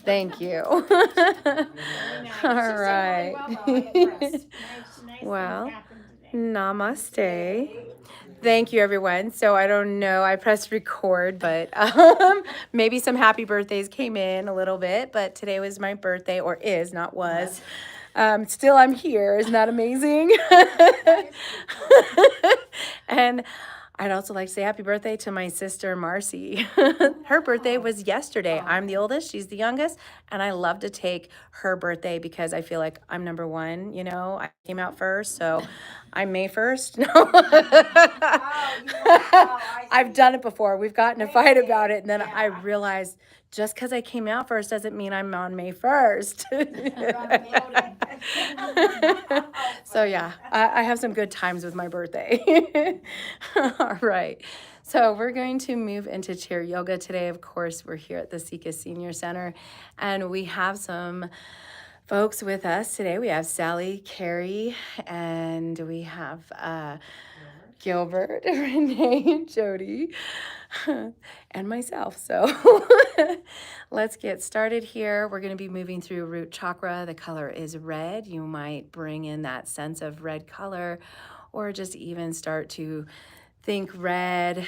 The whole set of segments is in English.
Thank you. Very nice. All She said really right. well, though. I'm impressed. Nice Well, things happened today. namaste. Thank you, everyone. So I don't know, I pressed record, but maybe some happy birthdays came in a little bit. But today was my birthday, or is, not was. Still, I'm here. Isn't that amazing? And I'd also like to say happy birthday to my sister Marcy. Her birthday was yesterday. I'm the oldest, she's the youngest, and I love to take her birthday because I feel like I'm number one, you know. I came out first, so I'm May 1st. No. I've done it before. We've gotten a fight about it, and then I realized just because I came out first doesn't mean I'm on May 1st. So yeah, I have some good times with my birthday. All right. So we're going to move into chair yoga today. Of course, we're here at the Sika Senior Center, and we have some folks with us today. We have Sally, Carrie, and we have Gilbert, Renee, Jody, and myself. So let's get started here. We're going to be moving through root chakra. The color is red. You might bring in that sense of red color, or just even start to think red.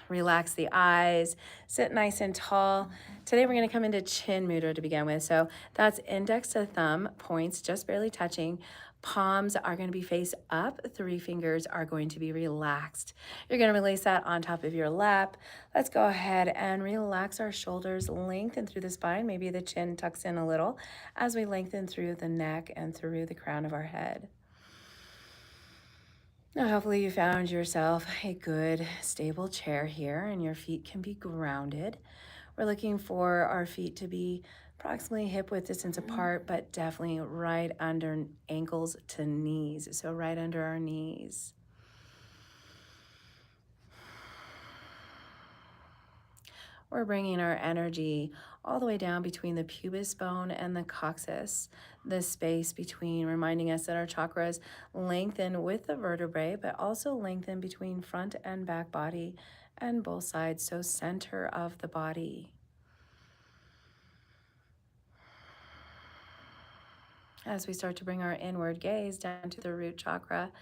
Relax the eyes, sit nice and tall. Today we're going to come into chin mudra to begin with. So that's index to thumb points just barely touching. Palms are going to be face up. 3 fingers are going to be relaxed. You're going to release that on top of your lap. Let's go ahead and relax our shoulders, lengthen through the spine. Maybe the chin tucks in a little as we lengthen through the neck and through the crown of our head. Now, hopefully you found yourself a good, stable chair here and your feet can be grounded. We're looking for our feet to be approximately hip width distance apart, but definitely right under ankles to knees. So right under our knees. We're bringing our energy all the way down between the pubis bone and the coccyx, the space between, reminding us that our chakras lengthen with the vertebrae, but also lengthen between front and back body and both sides, so center of the body. As we start to bring our inward gaze down to the root chakra,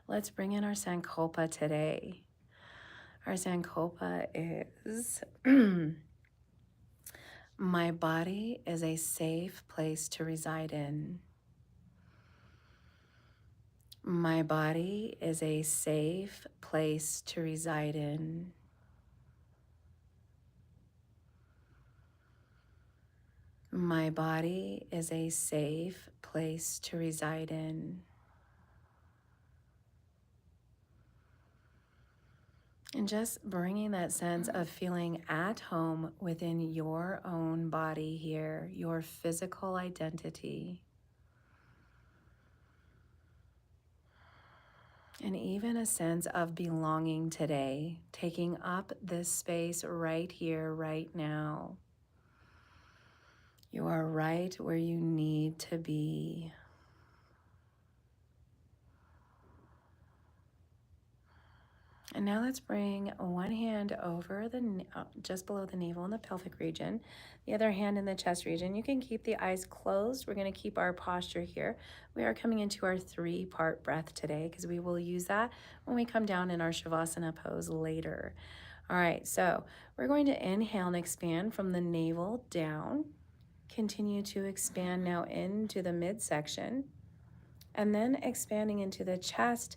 let's bring in our Sankalpa today. Our Sankalpa is my body is a safe place to reside in. My body is a safe place to reside in. My body is a safe place to reside in. And just bringing that sense of feeling at home within your own body here, your physical identity. And even a sense of belonging today, taking up this space right here, right now. You are right where you need to be. And now let's bring one hand over just below the navel in the pelvic region, the other hand in the chest region. You can keep the eyes closed. We're going to keep our posture here. We are coming into our 3-part breath today because we will use that when we come down in our Shavasana pose later. All right, so we're going to inhale and expand from the navel down. Continue to expand now into the midsection, and then expanding into the chest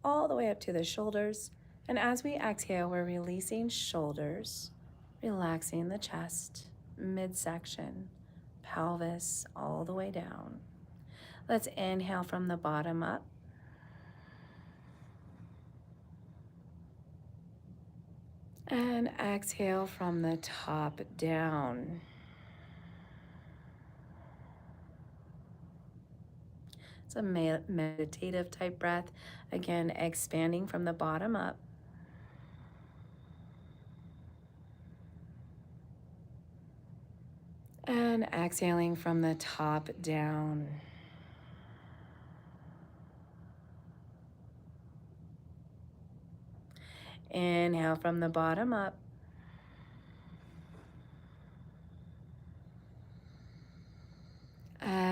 all the way up to the shoulders. And as we exhale, we're releasing shoulders, relaxing the chest, midsection, pelvis, all the way down. Let's inhale from the bottom up. And exhale from the top down. It's a meditative type breath. Again, expanding from the bottom up. And exhaling from the top down. Inhale from the bottom up.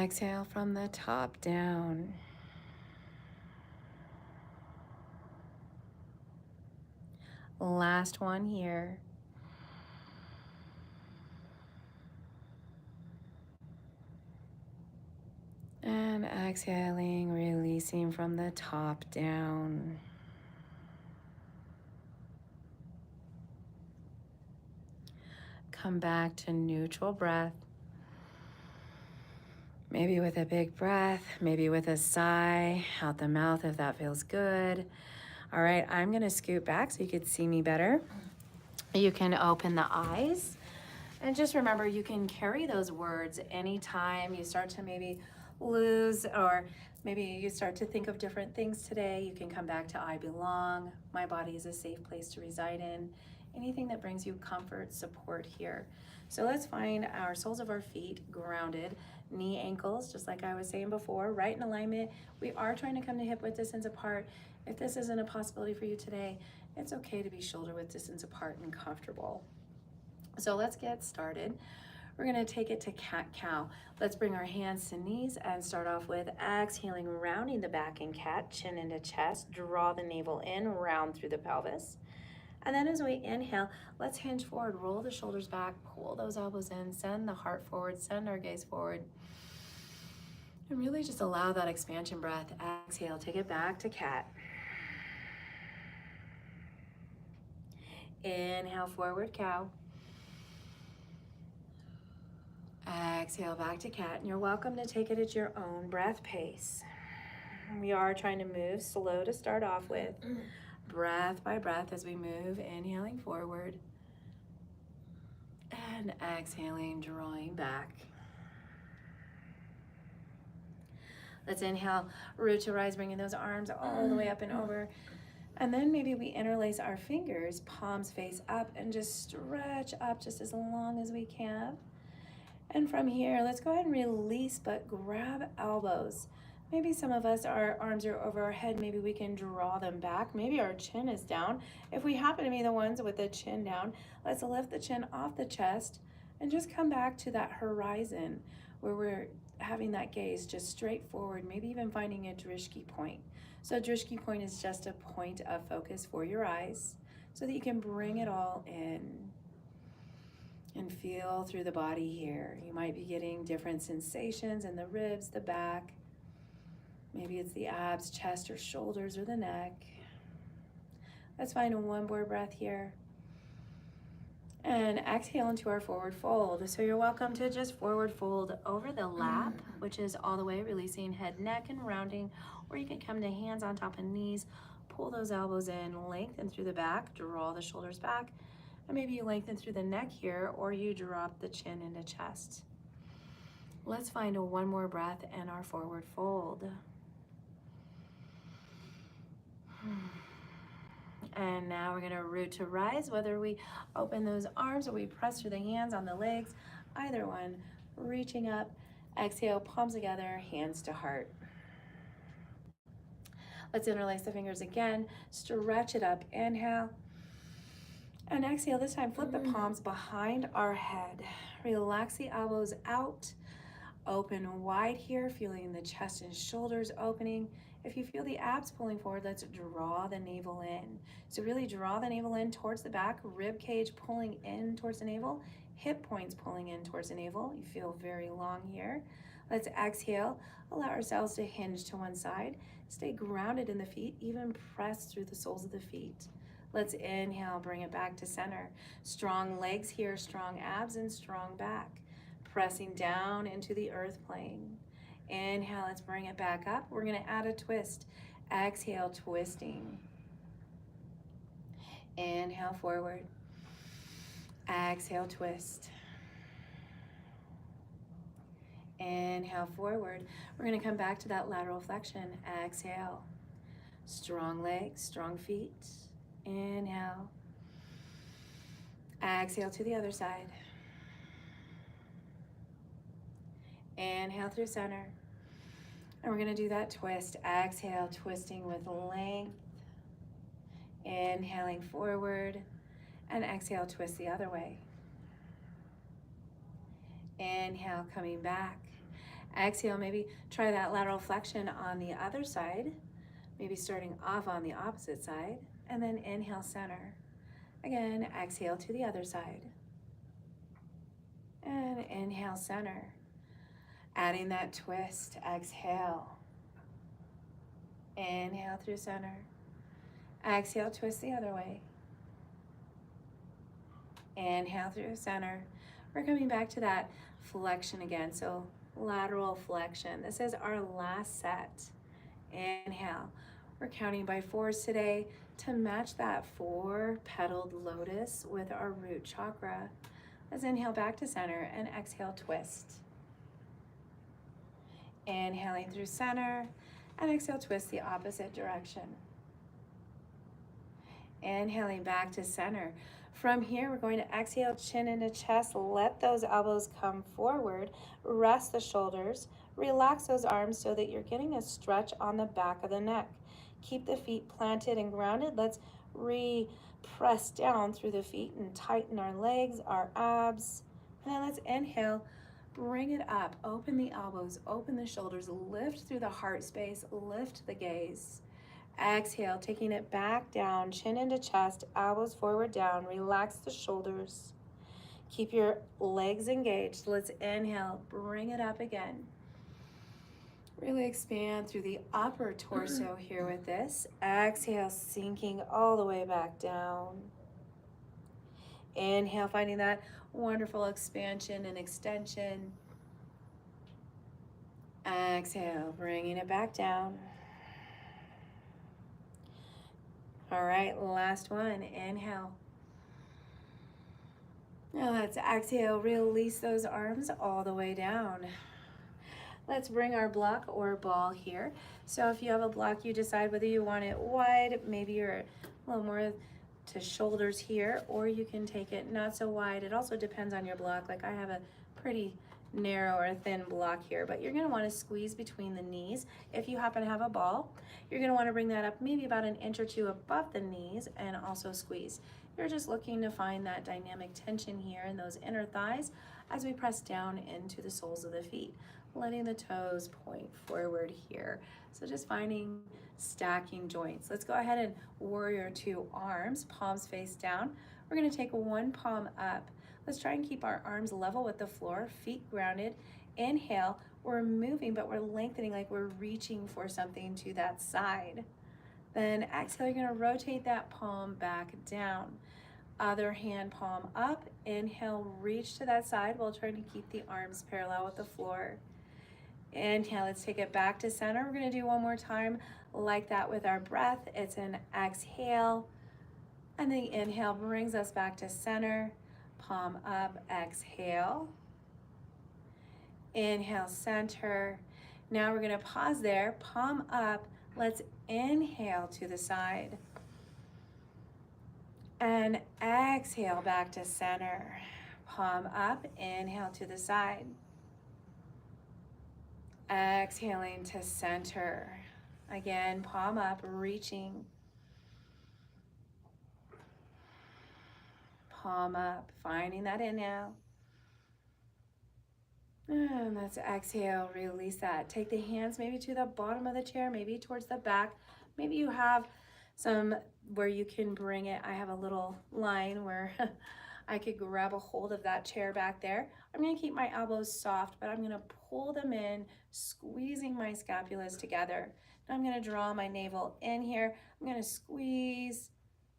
Exhale from the top down. Last one here. And exhaling, releasing from the top down. Come back to neutral breath. Maybe with a big breath, maybe with a sigh out the mouth if that feels good. All right, I'm gonna scoot back so you could see me better. You can open the eyes. And just remember, you can carry those words anytime you start to maybe lose, or maybe you start to think of different things today. You can come back to I belong. My body is a safe place to reside in. Anything that brings you comfort, support here. So let's find our soles of our feet grounded, knee, ankles, just like I was saying before, right in alignment. We are trying to come to hip width distance apart. If this isn't a possibility for you today, it's okay to be shoulder width distance apart and comfortable. So let's get started. We're gonna take it to cat-cow. Let's bring our hands to knees and start off with exhaling, rounding the back in cat, chin into chest, draw the navel in, round through the pelvis. And then as we inhale, let's hinge forward, roll the shoulders back, pull those elbows in, send the heart forward, send our gaze forward. And really just allow that expansion breath. Exhale, take it back to cat. Inhale, forward cow. Exhale back to cat, and you're welcome to take it at your own breath pace. We are trying to move slow to start off with, breath by breath as we move, inhaling forward and exhaling, drawing back. Let's inhale, root to rise, bringing those arms all the way up and over. And then maybe we interlace our fingers, palms face up, and just stretch up just as long as we can. And from here, let's go ahead and release, but grab elbows. Maybe some of us, our arms are over our head. Maybe we can draw them back. Maybe our chin is down. If we happen to be the ones with the chin down, let's lift the chin off the chest and just come back to that horizon where we're having that gaze just straight forward, maybe even finding a drishti point. So drishti point is just a point of focus for your eyes so that you can bring it all in. And feel through the body here. You might be getting different sensations in the ribs, the back. Maybe it's the abs, chest, or shoulders, or the neck. Let's find one more breath here. And exhale into our forward fold. So you're welcome to just forward fold over the lap, which is all the way releasing head, neck, and rounding. Or you can come to hands on top of knees, pull those elbows in, lengthen through the back, draw the shoulders back. And maybe you lengthen through the neck here, or you drop the chin into chest. Let's find one more breath in our forward fold. And now we're gonna root to rise, whether we open those arms or we press through the hands on the legs, either one, reaching up, exhale, palms together, hands to heart. Let's interlace the fingers again, stretch it up, inhale. And exhale, this time flip the palms behind our head. Relax the elbows out. Open wide here, feeling the chest and shoulders opening. If you feel the abs pulling forward, let's draw the navel in. So really draw the navel in towards the back, rib cage pulling in towards the navel, hip points pulling in towards the navel. You feel very long here. Let's exhale, allow ourselves to hinge to one side. Stay grounded in the feet, even press through the soles of the feet. Let's inhale, bring it back to center. Strong legs here, strong abs and strong back. Pressing down into the earth plane. Inhale, let's bring it back up. We're gonna add a twist. Exhale, twisting. Inhale, forward. Exhale, twist. Inhale, forward. We're gonna come back to that lateral flexion. Exhale. Strong legs, strong feet. Inhale. Exhale to the other side. Inhale through center. And we're gonna do that twist. Exhale, twisting with length. Inhaling forward. And exhale, twist the other way. Inhale, coming back. Exhale, maybe try that lateral flexion on the other side, maybe starting off on the opposite side, and then inhale, center. Again, exhale to the other side. And inhale, center. Adding that twist, exhale. Inhale through center. Exhale, twist the other way. Inhale through center. We're coming back to that flexion again. So lateral flexion. This is our last set. Inhale. We're counting by fours today to match that 4-petaled lotus with our root chakra. Let's inhale back to center and exhale, twist. Inhaling through center and exhale, twist the opposite direction. Inhaling back to center. From here, we're going to exhale, chin into chest. Let those elbows come forward. Rest the shoulders. Relax those arms so that you're getting a stretch on the back of the neck. Keep the feet planted and grounded. Let's press down through the feet and tighten our legs, our abs. And then let's inhale. Bring it up. Open the elbows. Open the shoulders. Lift through the heart space. Lift the gaze. Exhale, taking it back down, chin into chest, elbows forward down. Relax the shoulders. Keep your legs engaged. Let's inhale, bring it up again. Really expand through the upper torso here with this. Exhale, sinking all the way back down. Inhale, finding that wonderful expansion and extension. Exhale, bringing it back down. All right, last one, inhale. Now let's exhale, release those arms all the way down. Let's bring our block or ball here. So if you have a block, you decide whether you want it wide, maybe you're a little more to shoulders here, or you can take it not so wide. It also depends on your block. Like I have a pretty narrow or thin block here, but you're gonna wanna squeeze between the knees. If you happen to have a ball, you're gonna wanna bring that up maybe about an inch or two above the knees and also squeeze. You're just looking to find that dynamic tension here in those inner thighs as we press down into the soles of the feet, letting the toes point forward here. So just finding stacking joints. Let's go ahead and warrior 2 arms, palms face down. We're gonna take one palm up. Let's try and keep our arms level with the floor, feet grounded. Inhale, we're moving, but we're lengthening like we're reaching for something to that side. Then exhale, you're gonna rotate that palm back down. Other hand palm up. Inhale, reach to that side while trying to keep the arms parallel with the floor. Inhale, let's take it back to center. We're gonna do one more time like that with our breath. It's an exhale, and the inhale brings us back to center. Palm up, exhale. Inhale, center. Now we're gonna pause there, palm up. Let's inhale to the side. And exhale back to center. Palm up, inhale to the side. Exhaling to center. Again, palm up, reaching. Palm up, finding that inhale. And let's exhale, release that. Take the hands maybe to the bottom of the chair, maybe towards the back. Maybe you have some where you can bring it. I have a little line where I could grab a hold of that chair back there. I'm gonna keep my elbows soft, but I'm gonna pull them in, squeezing my scapulas together. Now I'm gonna draw my navel in here. I'm gonna squeeze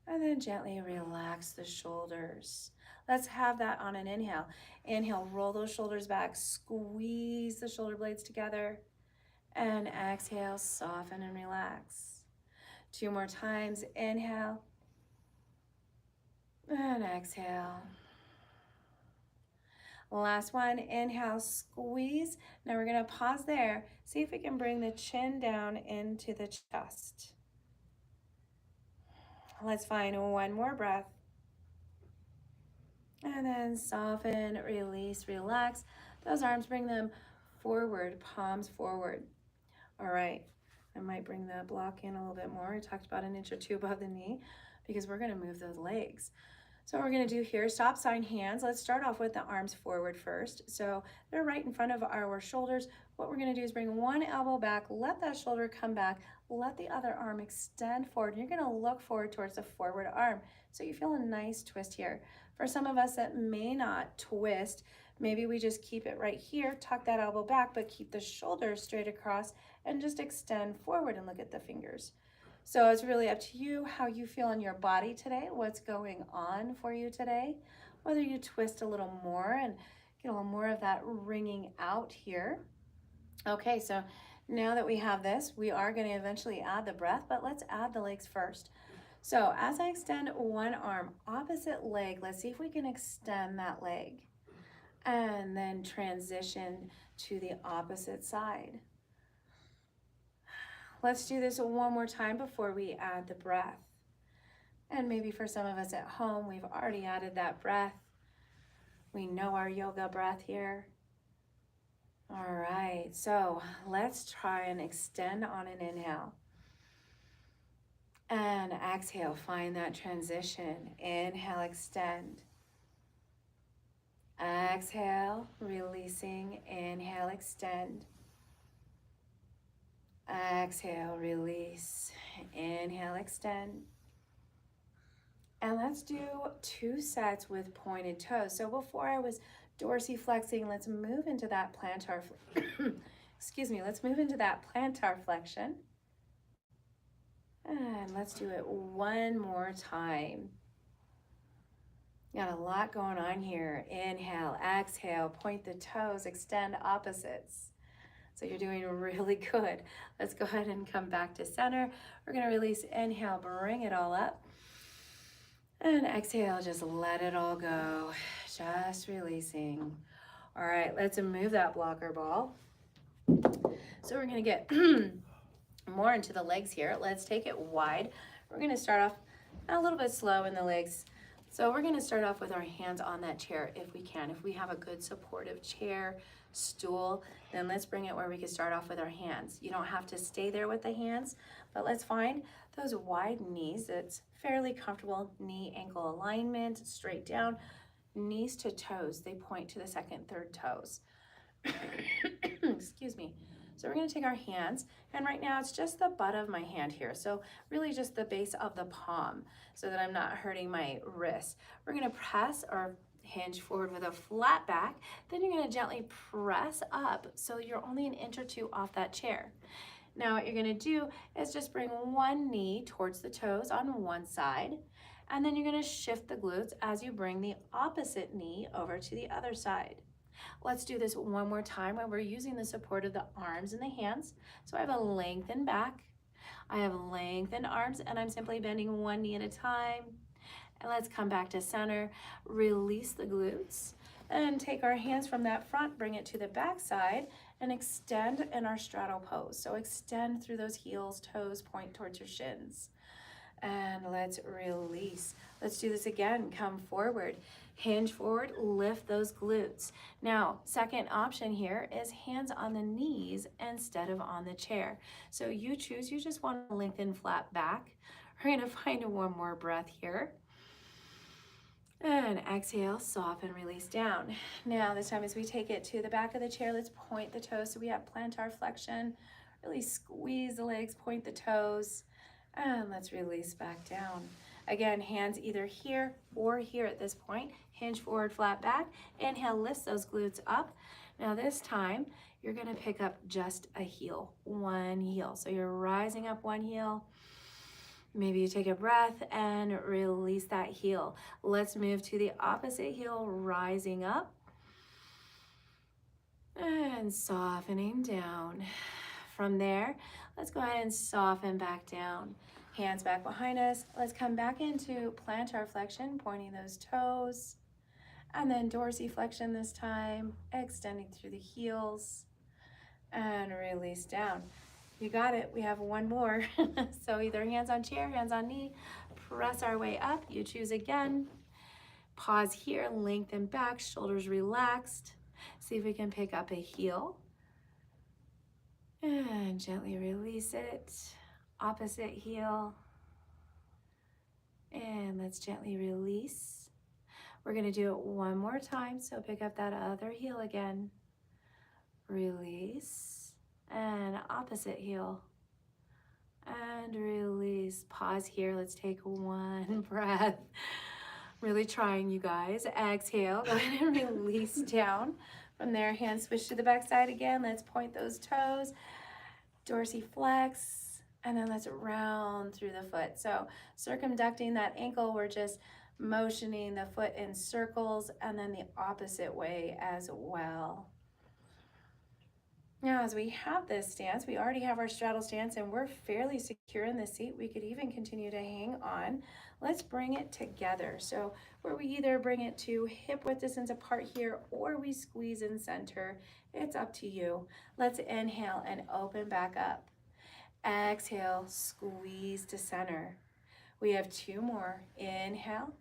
and then gently relax the shoulders. Let's have that on an inhale. Inhale, roll those shoulders back, squeeze the shoulder blades together, and exhale, soften and relax. 2 more times, inhale, and exhale. Last one, inhale, squeeze. Now we're gonna pause there. See if we can bring the chin down into the chest. Let's find one more breath. And then soften, release, relax. Those arms, bring them forward, palms forward. All right, I might bring the block in a little bit more. I talked about an inch or two above the knee because we're gonna move those legs. So what we're gonna do here, stop sign hands. Let's start off with the arms forward first. So they're right in front of our shoulders. What we're gonna do is bring one elbow back, let that shoulder come back, let the other arm extend forward. You're gonna look forward towards the forward arm. So you feel a nice twist here. For some of us that may not twist, maybe we just keep it right here, tuck that elbow back, but keep the shoulders straight across and just extend forward and look at the fingers. So it's really up to you how you feel in your body today, what's going on for you today, whether you twist a little more and get a little more of that ringing out here. Okay, so now that we have this, we are going to eventually add the breath, but let's add the legs first. So as I extend one arm, opposite leg, let's see if we can extend that leg and then transition to the opposite side. Let's do this one more time before we add the breath. And maybe for some of us at home, we've already added that breath. We know our yoga breath here. All right, so let's try and extend on an inhale. And exhale, find that transition. Inhale, extend. Exhale, releasing. Inhale, extend. Exhale, release. Inhale, extend. And let's do 2 sets with pointed toes. So before I was dorsiflexing, let's move into that plantar, excuse me, let's move into that plantar flexion. And let's do it one more time. Got a lot going on here. Inhale, exhale, point the toes, extend opposites. So you're doing really good. Let's go ahead and come back to center. We're gonna release, inhale, bring it all up. And exhale, just let it all go. Just releasing. All right, let's move that blocker ball. So we're gonna get more into the legs here. Let's take it wide. We're gonna start off a little bit slow in the legs. So we're gonna start off with our hands on that chair if we can. If we have a good supportive chair, stool, then let's bring it where we can start off with our hands. You don't have to stay there with the hands, but let's find those wide knees. It's fairly comfortable knee ankle alignment, straight down, knees to toes. They point to the second, third toes. Excuse me. So we're going to take our hands, and right now it's just the butt of my hand here. So really just the base of the palm so that I'm not hurting my wrist. We're going to press or hinge forward with a flat back. Then you're going to gently press up so you're only an inch or two off that chair. Now what you're going to do is just bring one knee towards the toes on one side, and then you're going to shift the glutes as you bring the opposite knee over to the other side. Let's do this one more time where we're using the support of the arms and the hands. So I have a lengthened back, I have lengthened arms, and I'm simply bending one knee at a time. And let's come back to center, release the glutes, and take our hands from that front, bring it to the back side, and extend in our straddle pose. So extend through those heels, toes, point towards your shins. And let's release. Let's do this again. Come forward, hinge forward, lift those glutes. Now, second option here is hands on the knees instead of on the chair. So you choose, you just want to lengthen flat back. We're going to find one more breath here. And exhale, soften, release down. Now this time as we take it to the back of the chair, let's point the toes. So we have plantar flexion, really squeeze the legs, point the toes, and let's release back down. Again, hands either here or here at this point. Hinge forward, flat back. Inhale, lift those glutes up. Now this time, you're gonna pick up just a heel, one heel. So you're rising up one heel. Maybe you take a breath and release that heel. Let's move to the opposite heel, rising up and softening down. From there, let's go ahead and soften back down. Hands back behind us. Let's come back into plantar flexion, pointing those toes. And then dorsiflexion this time, extending through the heels and release down. You got it. We have one more. So either hands on chair, hands on knee, press our way up. You choose again. Pause here, lengthen back, shoulders relaxed. See if we can pick up a heel. And gently release it. Opposite heel. And let's gently release. We're gonna do it one more time. So pick up that other heel again. Release. And opposite heel. And release. Pause here. Let's take one breath. Really trying, you guys. Exhale. Go ahead and release down. From there, hands switch to the back side again. Let's point those toes. Dorsiflex. And then let's round through the foot. So circumducting that ankle, we're just motioning the foot in circles, and then the opposite way as well. Now, as we have this stance, we already have our straddle stance and we're fairly secure in the seat. We could even continue to hang on. Let's bring it together. So where we either bring it to hip width distance apart here or we squeeze in center, it's up to you. Let's inhale and open back up. Exhale, squeeze to center. We have two more. Inhale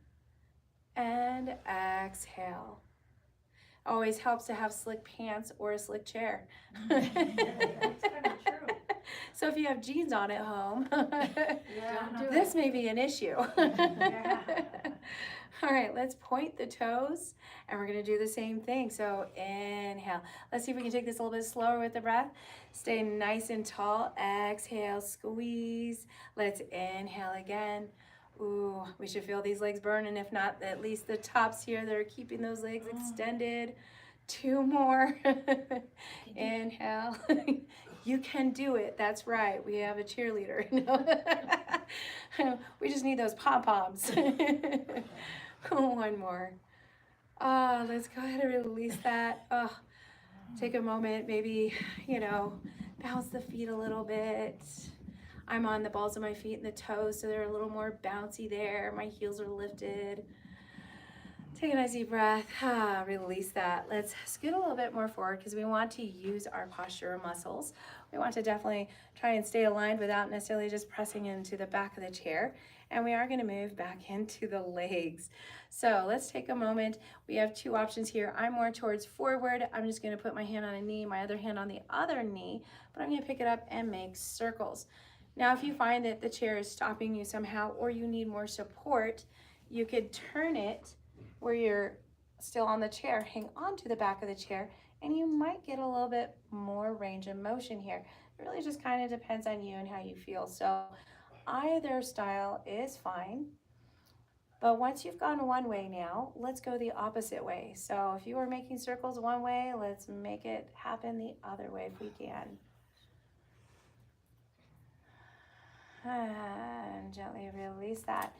and exhale. Always helps to have slick pants or a slick chair. That's kind of true. So if you have jeans on at home, Yeah. this may be an issue. Yeah. All right, let's point the toes and we're gonna do the same thing. So inhale. Let's see if we can take this a little bit slower with the breath. Stay nice and tall. Exhale, squeeze. Let's inhale again. Ooh, we should feel these legs burning. If not, at least the tops here that are keeping those legs extended. Two more. Inhale. You can do it. That's right. We have a cheerleader. We just need those pom-poms. One more. Let's go ahead and release that. Take a moment, maybe, bounce the feet a little bit. I'm on the balls of my feet and the toes, so they're a little more bouncy there. My heels are lifted. Take a nice deep breath. Release that. Let's scoot a little bit more forward because we want to use our posture muscles. We want to definitely try and stay aligned without necessarily just pressing into the back of the chair. And we are going to move back into the legs. So let's take a moment. We have two options here. I'm more towards forward. I'm just going to put my hand on a knee, my other hand on the other knee, but I'm going to pick it up and make circles. Now, if you find that the chair is stopping you somehow or you need more support, you could turn it where you're still on the chair, hang on to the back of the chair, and you might get a little bit more range of motion here. It really just kind of depends on you and how you feel. So either style is fine. But once you've gone one way now, let's go the opposite way. So if you were making circles one way, let's make it happen the other way if we can. And gently release that.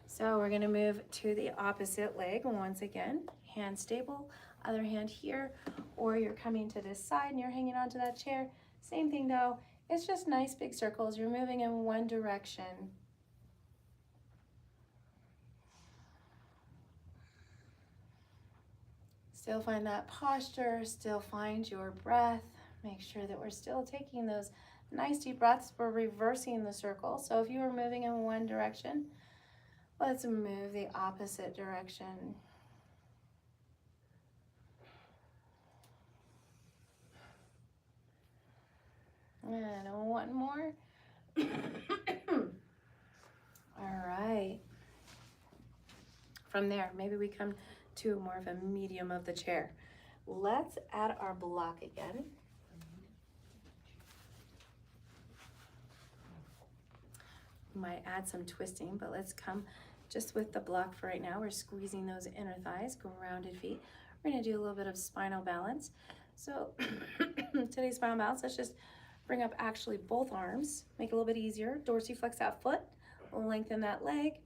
So we're gonna move to the opposite leg once again. Hand stable, other hand here, or you're coming to this side and you're hanging onto that chair. Same thing though, it's just nice big circles. You're moving in one direction. Still find that posture, still find your breath. Make sure that we're still taking those nice deep breaths. We're reversing the circle. So if you were moving in one direction, let's move the opposite direction. And one more. All right. From there, maybe we come to more of a medium of the chair. Let's add our block again. Might add some twisting, but let's come just with the block for right now. We're squeezing those inner thighs, grounded feet. We're gonna do a little bit of spinal balance. So today's spinal balance, let's just bring up actually both arms, make it a little bit easier. Dorsiflex that foot, lengthen that leg,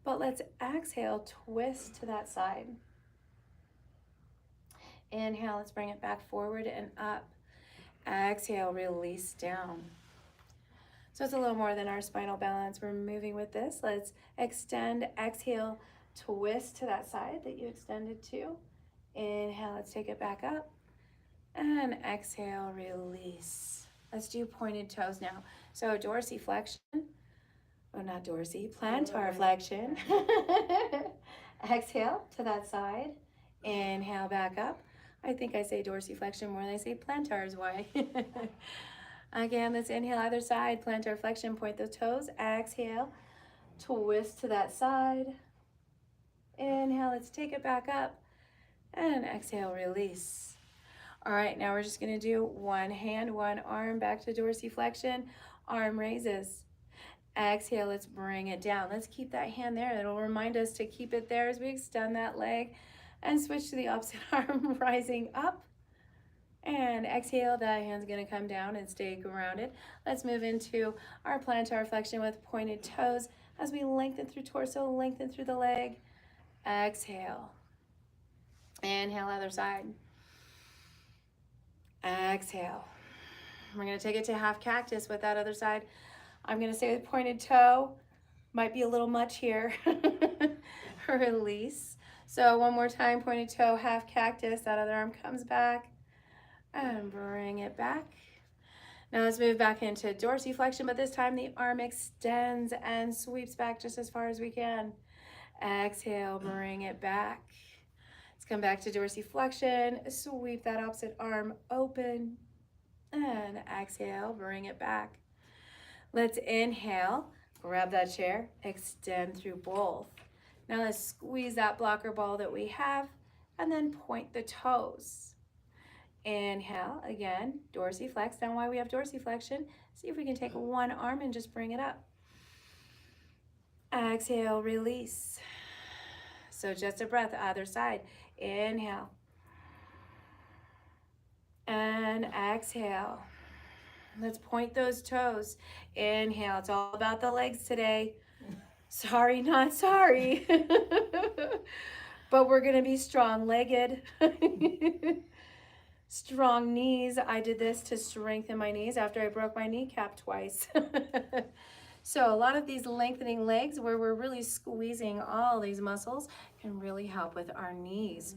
but let's exhale, twist to that side. Inhale, let's bring it back forward and up. Exhale, release down. So it's a little more than our spinal balance. We're moving with this. Let's extend, exhale, twist to that side that you extended to. Inhale, let's take it back up. And exhale, release. Let's do pointed toes now. So dorsiflexion, oh not dorsi, plantar flexion. Exhale to that side. Inhale, back up. I think I say dorsiflexion more than I say plantar is why. Again, let's inhale either side, plantar flexion, point the toes, exhale, twist to that side. Inhale, let's take it back up. And exhale, release. All right, now we're just gonna do one hand, one arm back to dorsiflexion. Arm raises. Exhale, let's bring it down. Let's keep that hand there. It'll remind us to keep it there as we extend that leg and switch to the opposite arm, rising up. And exhale, that hand's gonna come down and stay grounded. Let's move into our plantar flexion with pointed toes as we lengthen through torso, lengthen through the leg. Exhale. Inhale, other side. Exhale. We're gonna take it to half cactus with that other side. I'm gonna stay with pointed toe. Might be a little much here. Release. So one more time, pointed toe, half cactus. That other arm comes back and bring it back. Now let's move back into dorsiflexion, but this time the arm extends and sweeps back just as far as we can. Exhale, bring it back. Let's come back to dorsiflexion, sweep that opposite arm open, and exhale, bring it back. Let's inhale, grab that chair, extend through both. Now let's squeeze that blocker ball that we have, and then point the toes. Inhale, again, dorsiflex. Now while we have dorsiflexion, see if we can take one arm and just bring it up. Exhale, release. So just a breath, other side. Inhale. And exhale. Let's point those toes. Inhale, it's all about the legs today. Sorry, not sorry. But we're gonna be strong-legged. Strong knees. I did this to strengthen my knees after I broke my kneecap twice. So a lot of these lengthening legs where we're really squeezing all these muscles can really help with our knees.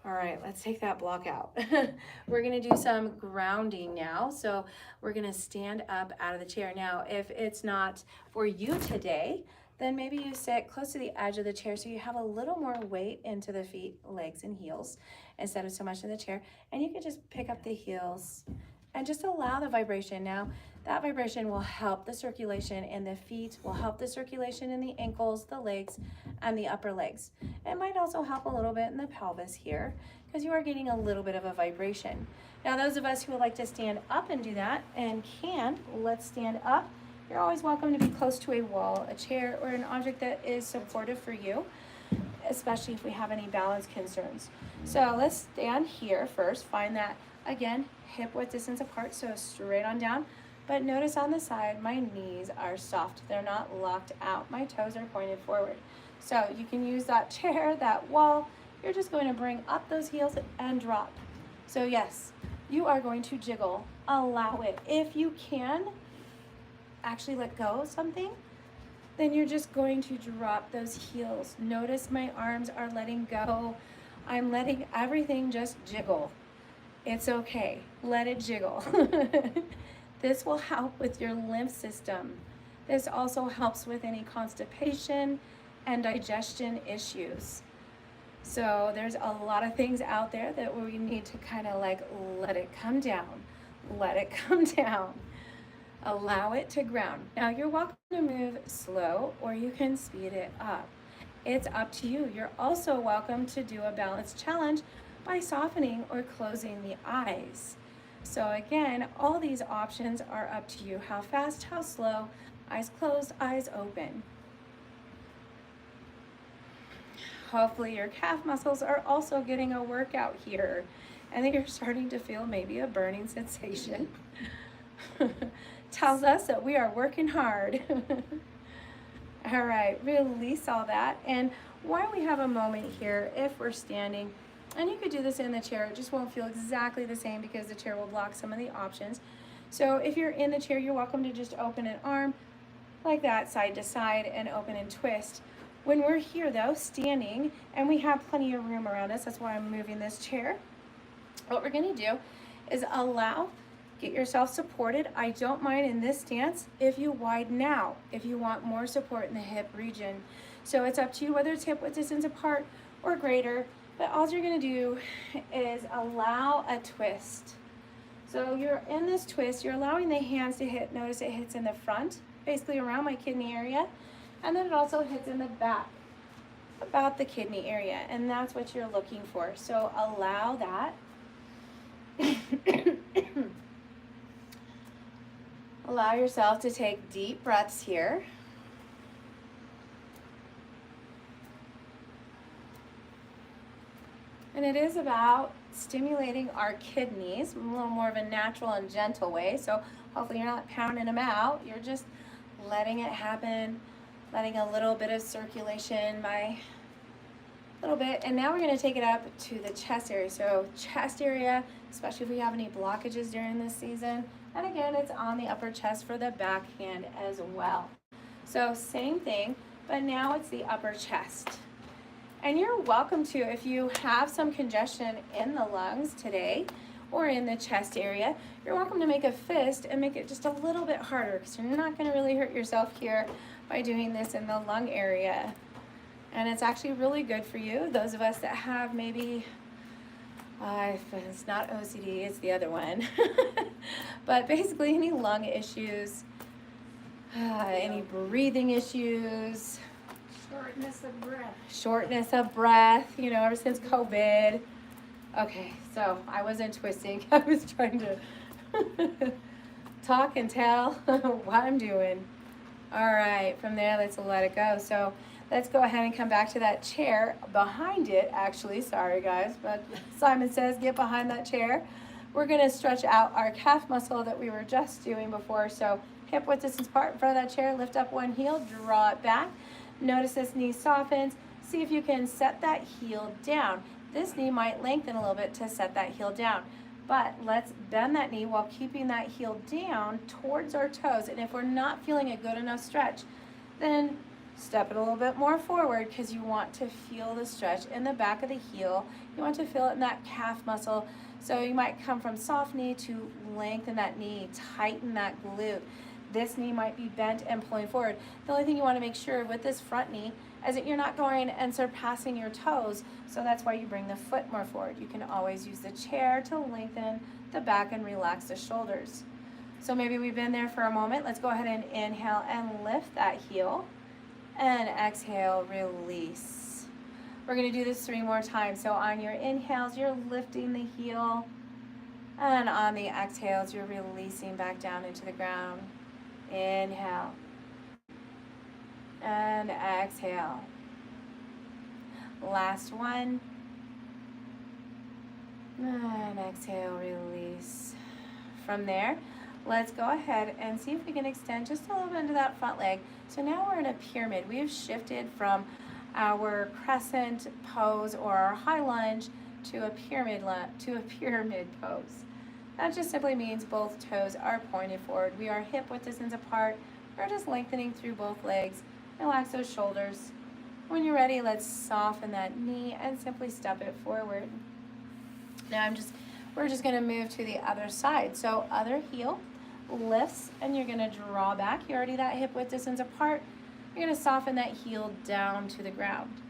All right, let's take that block out. We're gonna do some grounding now. So we're gonna stand up out of the chair. Now, if it's not for you today, then maybe you sit close to the edge of the chair so you have a little more weight into the feet, legs, and heels instead of so much in the chair. And you can just pick up the heels and just allow the vibration. Now, that vibration will help the circulation in the feet, will help the circulation in the ankles, the legs, and the upper legs. It might also help a little bit in the pelvis here because you are getting a little bit of a vibration. Now, those of us who would like to stand up and do that and can, let's stand up. You're always welcome to be close to a wall, a chair, or an object that is supportive for you, especially if we have any balance concerns. So let's stand here first. Find that, again, hip width distance apart, so straight on down. But notice on the side, my knees are soft. They're not locked out. My toes are pointed forward. So you can use that chair, that wall. You're just going to bring up those heels and drop. So yes, you are going to jiggle. Allow it. If you can actually let go of something, then you're just going to drop those heels. Notice my arms are letting go. I'm letting everything just jiggle. It's okay. Let it jiggle. This will help with your lymph system. This also helps with any constipation and digestion issues. So there's a lot of things out there that we need to kind of like let it come down. Let it come down. Allow it to ground. Now you're welcome to move slow or you can speed it up. It's up to you. You're also welcome to do a balance challenge by softening or closing the eyes. So again, all these options are up to you. How fast, how slow, eyes closed, eyes open. Hopefully your calf muscles are also getting a workout here and that you're starting to feel maybe a burning sensation. Tells us that we are working hard. All right, release all that. And while we have a moment here, if we're standing, and you could do this in the chair, it just won't feel exactly the same because the chair will block some of the options. So if you're in the chair, you're welcome to just open an arm like that, side to side, and open and twist. When we're here though, standing, and we have plenty of room around us, that's why I'm moving this chair, what we're gonna do is get yourself supported. I don't mind in this stance if you widen out, if you want more support in the hip region. So it's up to you whether it's hip width distance apart or greater, but all you're gonna do is allow a twist. So you're in this twist, you're allowing the hands to hit, notice it hits in the front, basically around my kidney area, and then it also hits in the back. about the kidney area, and that's what you're looking for. So allow that. Allow yourself to take deep breaths here. And it is about stimulating our kidneys in a little more of a natural and gentle way. So hopefully you're not pounding them out. You're just letting it happen, letting a little bit of circulation by a little bit. And now we're going to take it up to the chest area. So chest area, especially if we have any blockages during this season. And again, it's on the upper chest for the backhand as well. So same thing, but now it's the upper chest. And you're welcome to, if you have some congestion in the lungs today or in the chest area, you're welcome to make a fist and make it just a little bit harder, because you're not going to really hurt yourself here by doing this in the lung area. And it's actually really good for you. Those of us that have maybe, it's not OCD, it's the other one. But basically any lung issues, any breathing issues, shortness of breath, you know, ever since COVID. Okay, so I wasn't twisting. I was trying to talk and tell what I'm doing. All right, from there, let's let it go. So let's go ahead and come back to that chair. Behind it, actually, sorry guys, but Simon says get behind that chair. We're gonna stretch out our calf muscle that we were just doing before. So hip width distance apart in front of that chair, lift up one heel, draw it back. Notice this knee softens. See if you can set that heel down. This knee might lengthen a little bit to set that heel down. But let's bend that knee while keeping that heel down towards our toes. And if we're not feeling a good enough stretch, then step it a little bit more forward, because you want to feel the stretch in the back of the heel. You want to feel it in that calf muscle. So you might come from soft knee to lengthen that knee, tighten that glute. This knee might be bent and pulling forward. The only thing you want to make sure with this front knee is that you're not going and surpassing your toes. So that's why you bring the foot more forward. You can always use the chair to lengthen the back and relax the shoulders. So maybe we've been there for a moment. Let's go ahead and inhale and lift that heel. And exhale, release. We're going to do this 3 more times. So on your inhales, you're lifting the heel. And on the exhales, you're releasing back down into the ground. Inhale and exhale. Last one. And exhale, release. From there, let's go ahead and see if we can extend just a little bit into that front leg. So now we're in a pyramid. We've shifted from our crescent pose or our high lunge to a pyramid pose. That just simply means both toes are pointed forward. We are hip width distance apart. We're just lengthening through both legs. Relax those shoulders. When you're ready, let's soften that knee and simply step it forward. Now we're just gonna move to the other side. So other heel lifts and you're gonna draw back. You're already that hip width distance apart. You're gonna soften that heel down to the ground.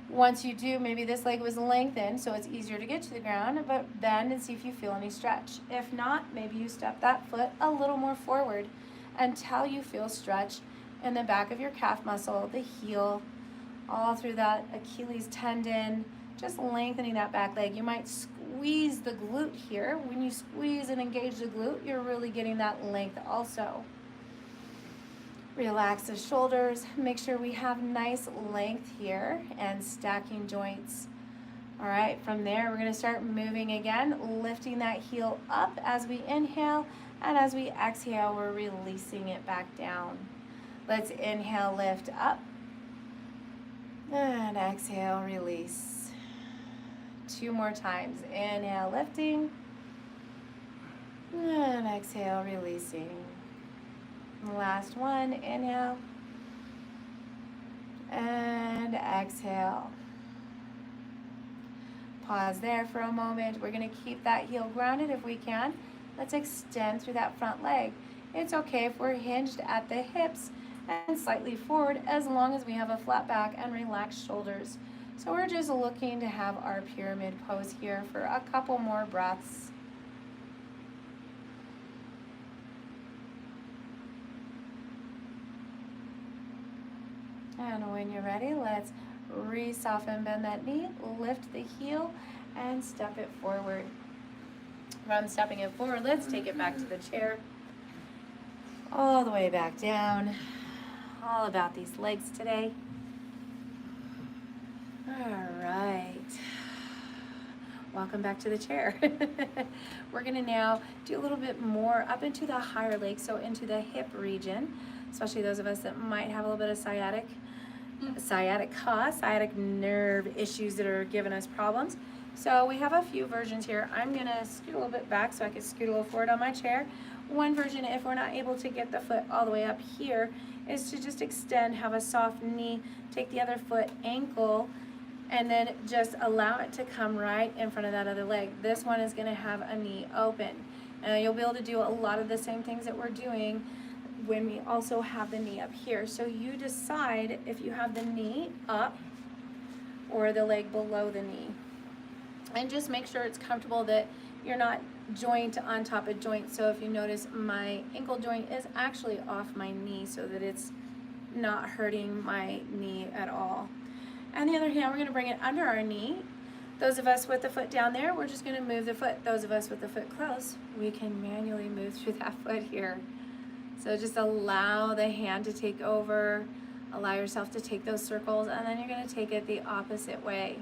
Once you do, maybe this leg was lengthened, so it's easier to get to the ground, but bend and see if you feel any stretch. If not, maybe you step that foot a little more forward until you feel stretch in the back of your calf muscle, the heel, all through that Achilles tendon, just lengthening that back leg. You might squeeze the glute here. When you squeeze and engage the glute, you're really getting that length also. Relax the shoulders. Make sure we have nice length here and stacking joints. All right, from there, we're gonna start moving again, lifting that heel up as we inhale, and as we exhale, we're releasing it back down. Let's inhale, lift up, and exhale, release. 2 more times. Inhale, lifting, and exhale, releasing. Last one, inhale and exhale. Pause there for a moment. We're going to keep that heel grounded if we can. Let's extend through that front leg. It's okay if we're hinged at the hips and slightly forward, as long as we have a flat back and relaxed shoulders. So we're just looking to have our pyramid pose here for a couple more breaths. And when you're ready, let's Re-soften, bend that knee, lift the heel, and step it forward. From stepping it forward, let's take it back to the chair. All the way back down. All about these legs today. All right. Welcome back to the chair. We're going to now do a little bit more up into the higher leg, so into the hip region, especially those of us that might have a little bit of sciatic nerve issues that are giving us problems. So we have a few versions here. I'm going to scoot a little bit back so I can scoot a little forward on my chair. One version, if we're not able to get the foot all the way up here, is to just extend, have a soft knee, take the other foot ankle, and then just allow it to come right in front of that other leg. This one is going to have a knee open. You'll be able to do a lot of the same things that we're doing when we also have the knee up here. So you decide if you have the knee up or the leg below the knee. And just make sure it's comfortable, that you're not joint on top of joint. So if you notice, my ankle joint is actually off my knee so that it's not hurting my knee at all. On the other hand, we're going to bring it under our knee. Those of us with the foot down there, we're just going to move the foot. Those of us with the foot close, we can manually move through that foot here. So just allow the hand to take over, allow yourself to take those circles, and then you're going to take it the opposite way.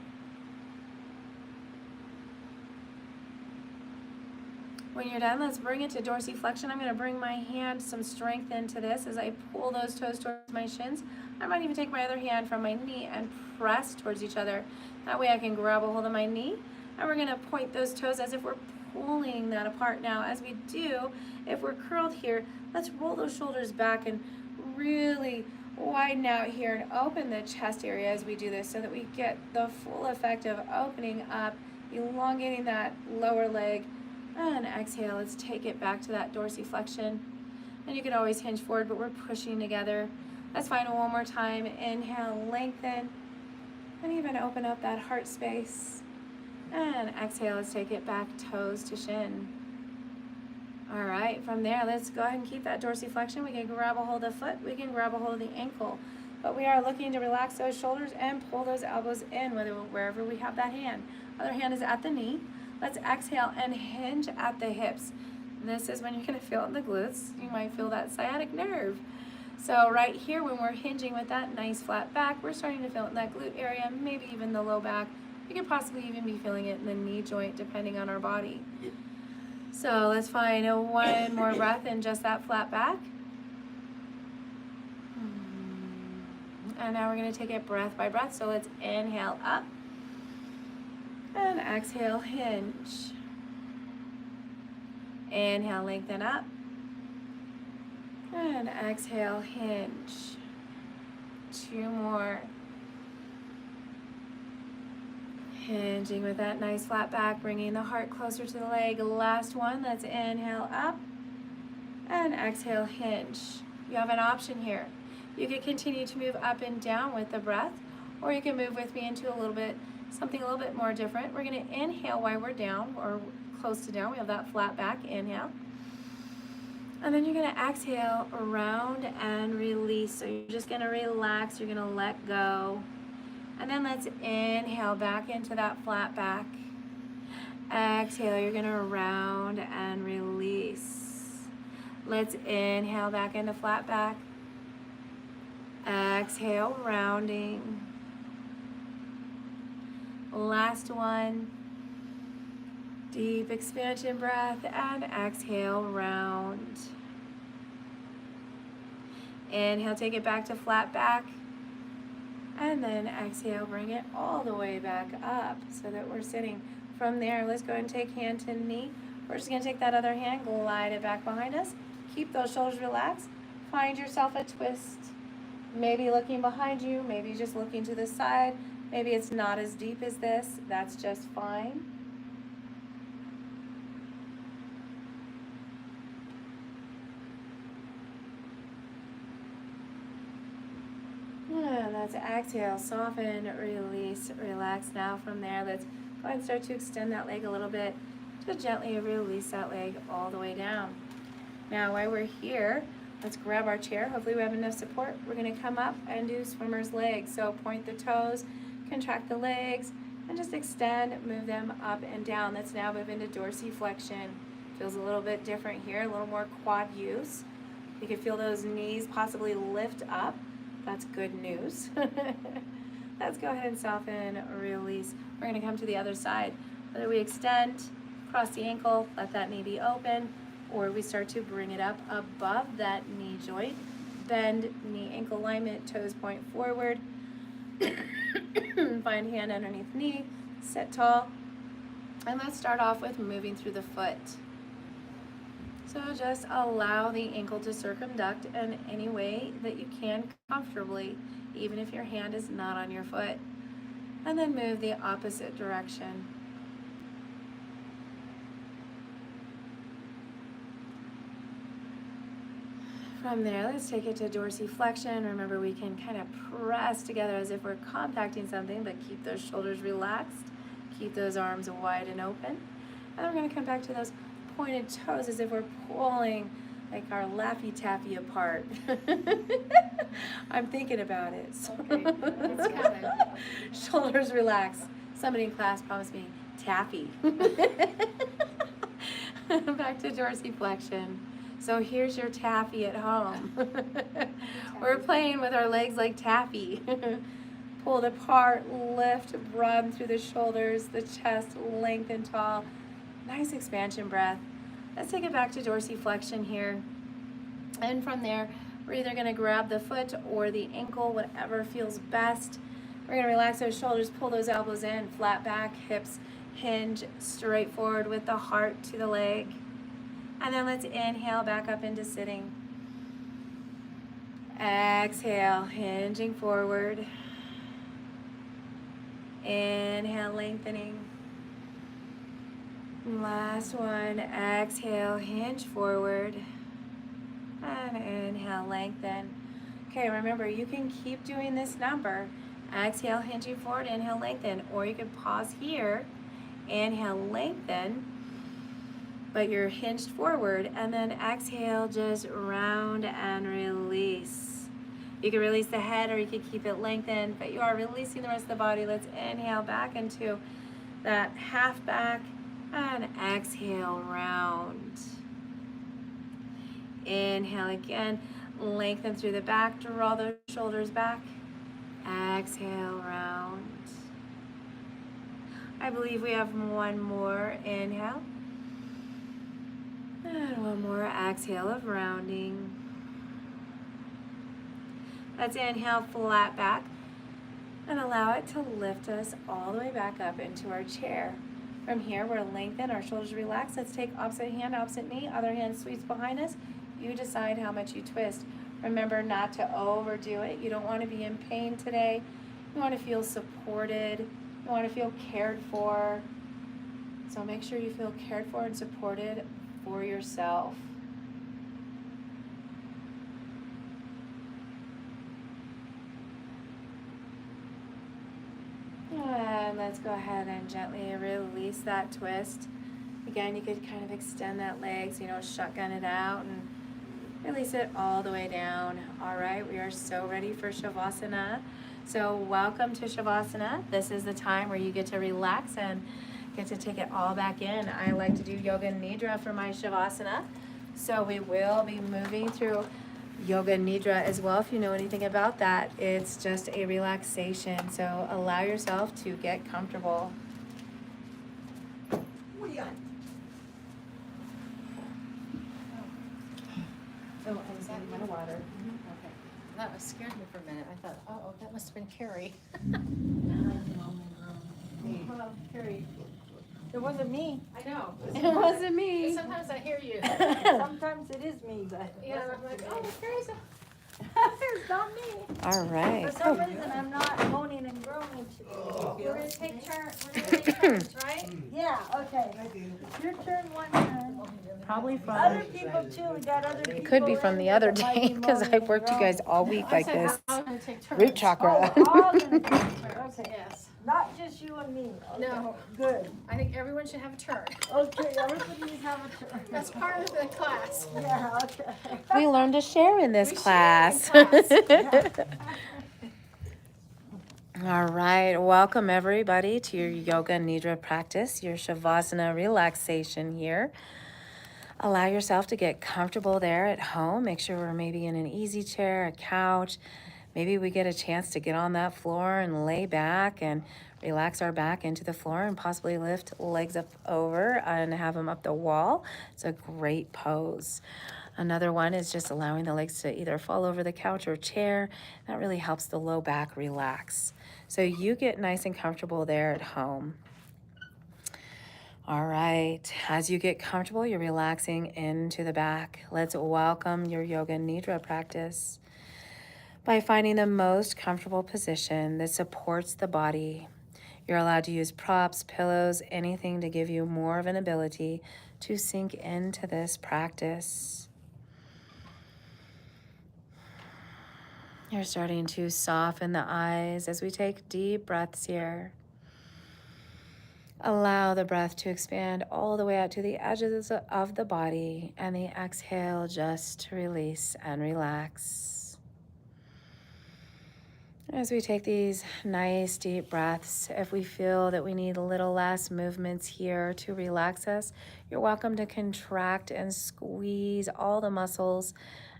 When you're done, let's bring it to dorsiflexion. I'm going to bring my hand some strength into this as I pull those toes towards my shins. I might even take my other hand from my knee and press towards each other. That way I can grab a hold of my knee, and we're going to point those toes as if we're pulling that apart. Now, as we do, if we're curled here, let's roll those shoulders back and really widen out here and open the chest area as we do this, so that we get the full effect of opening up, elongating that lower leg. And exhale, let's take it back to that dorsiflexion. And you can always hinge forward, but we're pushing together. Let's find it one more time. Inhale, lengthen, and even open up that heart space. And exhale, let's take it back, toes to shin. All right, from there, let's go ahead and keep that dorsiflexion. We can grab a hold of the foot, we can grab a hold of the ankle. But we are looking to relax those shoulders and pull those elbows in, wherever we have that hand. Other hand is at the knee. Let's exhale and hinge at the hips. This is when you're going to feel it in the glutes. You might feel that sciatic nerve. So right here, when we're hinging with that nice flat back, we're starting to feel it in that glute area, maybe even the low back. You could possibly even be feeling it in the knee joint, depending on our body. So let's find one more breath in just that flat back. And now we're going to take it breath by breath. So let's inhale up. And exhale, hinge. Inhale, lengthen up. And exhale, hinge. Two more. Hinging with that nice flat back, bringing the heart closer to the leg. Last one, let's inhale up. And exhale, hinge. You have an option here. You could continue to move up and down with the breath, or you can move with me into something a little bit more different. We're going to inhale while we're down, or close to down. We have that flat back, inhale. And then you're going to exhale, round and release. So you're just going to relax, you're going to let go. And then let's inhale back into that flat back. Exhale, you're going to round and release. Let's inhale back into flat back. Exhale, rounding. Last one. Deep expansion breath, and exhale, round. Inhale, take it back to flat back. And then exhale, bring it all the way back up so that we're sitting. From there, let's go ahead and take hand to knee. We're just going to take that other hand, glide it back behind us. Keep those shoulders relaxed. Find yourself a twist. Maybe looking behind you, maybe just looking to the side. Maybe it's not as deep as this. That's just fine. And let's exhale, soften, release, relax. Now from there, let's go ahead and start to extend that leg a little bit to gently release that leg all the way down. Now while we're here, let's grab our chair. Hopefully we have enough support. We're gonna come up and do swimmer's legs. So point the toes, contract the legs, and just extend, move them up and down. Let's now move into dorsiflexion. Feels a little bit different here, a little more quad use. You can feel those knees possibly lift up. That's good news. Let's go ahead and soften, release. We're gonna come to the other side. Whether we extend, cross the ankle, let that knee be open, or we start to bring it up above that knee joint. Bend knee ankle alignment, toes point forward. Find hand underneath knee, sit tall. And let's start off with moving through the foot. So just allow the ankle to circumduct in any way that you can comfortably, even if your hand is not on your foot. And then move the opposite direction. From there, let's take it to dorsiflexion. Remember, we can kind of press together as if we're compacting something, but keep those shoulders relaxed. Keep those arms wide and open. And then we're going to come back to those pointed toes as if we're pulling like our Laffy Taffy apart. I'm thinking about it. So It's coming. shoulders relaxed. Somebody in class promised me taffy. Back to dorsiflexion. So here's your taffy at home. We're playing with our legs like taffy. Pulled apart, lift, broaden through the shoulders, the chest, lengthen tall. Nice expansion breath. Let's take it back to dorsiflexion here. And from there, we're either gonna grab the foot or the ankle, whatever feels best. We're gonna relax those shoulders, pull those elbows in, flat back, hips hinge straight forward with the heart to the leg. And then let's inhale back up into sitting. Exhale, hinging forward. Inhale, lengthening. Last one, exhale, hinge forward. And inhale, lengthen. Okay, remember, you can keep doing this number. Exhale, hinging forward, inhale, lengthen. Or you can pause here, inhale, lengthen, but you're hinged forward, and then exhale, just round and release. You can release the head or you can keep it lengthened, but you are releasing the rest of the body. Let's inhale back into that half back and exhale, round. Inhale again, lengthen through the back, draw those shoulders back. Exhale, round. I believe we have one more. Inhale. And one more exhale of rounding. Let's inhale, flat back, and allow it to lift us all the way back up into our chair. From here, we're lengthen, our shoulders relax. Let's take opposite hand, opposite knee, other hand sweeps behind us. You decide how much you twist. Remember not to overdo it. You don't want to be in pain today. You want to feel supported. You want to feel cared for. So make sure you feel cared for and supported for yourself. And let's go ahead and gently release that twist. Again, you could kind of extend that leg so you don't shotgun it out and release it all the way down. All right, we are so ready for Shavasana. So welcome to Shavasana. This is the time where you get to relax and get to take it all back in. I like to do Yoga Nidra for my Shavasana. So we will be moving through Yoga Nidra as well. If you know anything about that, it's just a relaxation. So allow yourself to get comfortable. Oh, I was having my water. Okay. That scared me for a minute. I thought, oh, that must have been Carrie. Well, Carrie, it wasn't me. I know. It wasn't me. Sometimes I hear you. Sometimes it is me, but Yeah, I'm like, oh, Carrie's a... it's not me. All right. For some reason, I'm not moaning and groaning today. We're gonna take turns, right? Yeah, okay. Your turn, one turn. Probably Other people too, we got other people. It could be from the other that might day be because moaning I've and worked you groaning. guys all week like this. I'm gonna take turns. Root chakra. Oh, all gonna take turns. Okay. Yes. Not just you and me. Okay. No. Good. I think everyone should have a turn. Okay, everybody have a turn. That's part of the class. Yeah, okay. We learn to share in this We share in class. class. All right, welcome everybody to your Yoga Nidra practice, your Shavasana relaxation here. Allow yourself to get comfortable there at home. Make sure we're maybe in an easy chair, a couch. Maybe we get a chance to get on that floor and lay back and relax our back into the floor and possibly lift legs up over and have them up the wall. It's a great pose. Another one is just allowing the legs to either fall over the couch or chair. That really helps the low back relax. So you get nice and comfortable there at home. All right, as you get comfortable, you're relaxing into the back. Let's welcome your Yoga Nidra practice by finding the most comfortable position that supports the body. You're allowed to use props, pillows, anything to give you more of an ability to sink into this practice. You're starting to soften the eyes as we take deep breaths here. Allow the breath to expand all the way out to the edges of the body, and the exhale just to release and relax. As we take these nice deep breaths, if we feel that we need a little less movements here to relax us, you're welcome to contract and squeeze all the muscles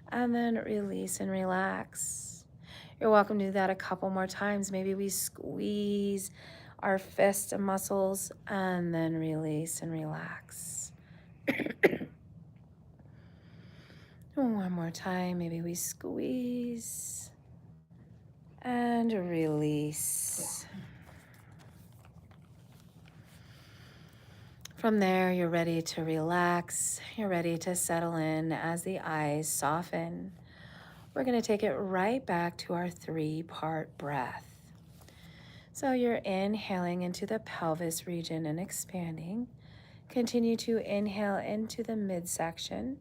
and then release and relax. You're welcome to do that a couple more times. Maybe we squeeze our fist and muscles and then release and relax. One more time, maybe we squeeze and release. From there, you're ready to relax. You're ready to settle in as the eyes soften. We're going to take it right back to our 3-part breath. So you're inhaling into the pelvis region and expanding. Continue to inhale into the midsection,